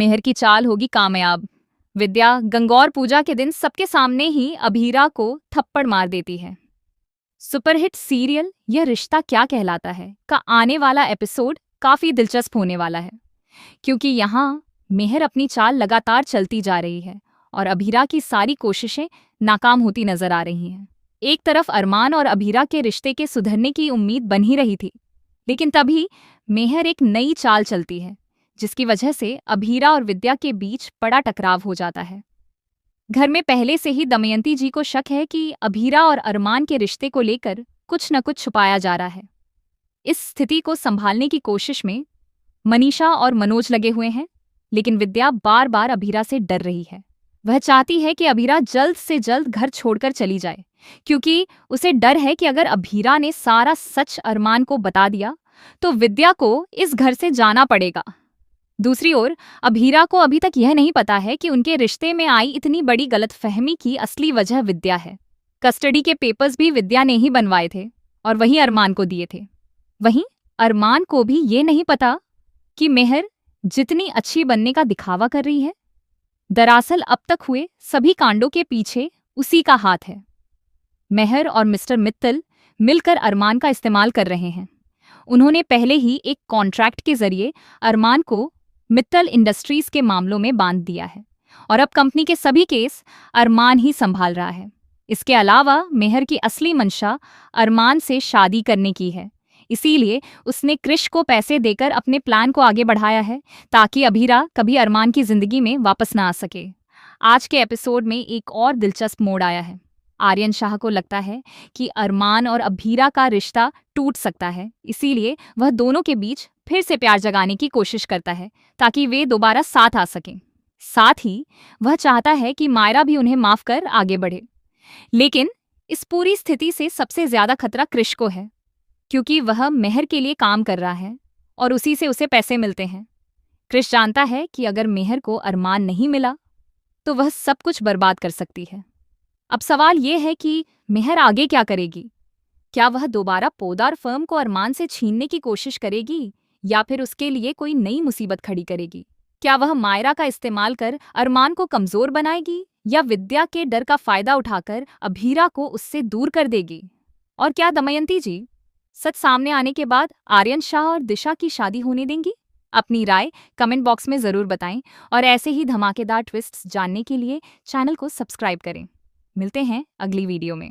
मेहर की चाल होगी कामयाब। विद्या गंगौर पूजा के दिन सबके सामने ही अभीरा को थप्पड़ मार देती है। सुपरहिट सीरियल यह रिश्ता क्या कहलाता है का आने वाला एपिसोड काफी दिलचस्प होने वाला है, क्योंकि यहाँ मेहर अपनी चाल लगातार चलती जा रही है और अभीरा की सारी कोशिशें नाकाम होती नजर आ रही हैं। एक तरफ अरमान और अभीरा के रिश्ते के सुधरने की उम्मीद बन ही रही थी, लेकिन तभी मेहर एक नई चाल चलती है, जिसकी वजह से अभीरा और विद्या के बीच बड़ा टकराव हो जाता है। घर में पहले से ही दमयंती जी को शक है कि अभीरा और अरमान के रिश्ते को लेकर कुछ न कुछ छुपाया जा रहा है। इस स्थिति को संभालने की कोशिश में मनीषा और मनोज लगे हुए हैं, लेकिन विद्या बार बार अभीरा से डर रही है। वह चाहती है कि अभीरा जल्द से जल्द घर छोड़कर चली जाए, क्योंकि उसे डर है कि अगर अभीरा ने सारा सच अरमान को बता दिया तो विद्या को इस घर से जाना पड़ेगा। दूसरी ओर अभीरा को अभी तक यह नहीं पता है कि उनके रिश्ते में आई इतनी बड़ी गलतफहमी की असली वजह विद्या है। कस्टडी के पेपर्स भी विद्या ने ही बनवाए थे और वही अरमान को दिए थे। वहीं अरमान को भी ये नहीं पता कि मेहर जितनी अच्छी बनने का दिखावा कर रही है, दरअसल अब तक हुए सभी कांडों के पीछे उसी का हाथ है। मेहर और मिस्टर मित्तल मिलकर अरमान का इस्तेमाल कर रहे हैं। उन्होंने पहले ही एक कॉन्ट्रैक्ट के जरिए अरमान को मित्तल इंडस्ट्रीज के मामलों में बांध दिया है और अब कंपनी के सभी केस अरमान ही संभाल रहा है। इसके अलावा मेहर की असली मंशा अरमान से शादी करने की है, इसीलिए उसने क्रिश को पैसे देकर अपने प्लान को आगे बढ़ाया है ताकि अभीरा कभी अरमान की जिंदगी में वापस ना आ सके। आज के एपिसोड में एक और दिलचस्प मोड़ आया है। आर्यन शाह को लगता है कि अरमान और अभीरा का रिश्ता टूट सकता है, इसीलिए वह दोनों के बीच फिर से प्यार जगाने की कोशिश करता है ताकि वे दोबारा साथ आ सकें। साथ ही वह चाहता है कि मायरा भी उन्हें माफ कर आगे बढ़े। लेकिन इस पूरी स्थिति से सबसे ज्यादा खतरा क्रिश को है, क्योंकि वह मेहर के लिए काम कर रहा है और उसी से उसे पैसे मिलते हैं। क्रिश जानता है कि अगर मेहर को अरमान नहीं मिला तो वह सब कुछ बर्बाद कर सकती है। अब सवाल यह है कि मेहर आगे क्या करेगी? क्या वह दोबारा पोदार फर्म को अरमान से छीनने की कोशिश करेगी या फिर उसके लिए कोई नई मुसीबत खड़ी करेगी? क्या वह मायरा का इस्तेमाल कर अरमान को कमजोर बनाएगी या विद्या के डर का फायदा उठाकर अभीरा को उससे दूर कर देगी? और क्या दमयंती जी सच सामने आने के बाद आर्यन शाह और दिशा की शादी होने देंगी? अपनी राय कमेंट बॉक्स में जरूर बताएं और ऐसे ही धमाकेदार ट्विस्ट्स जानने के लिए चैनल को सब्सक्राइब करें। मिलते हैं अगली वीडियो में।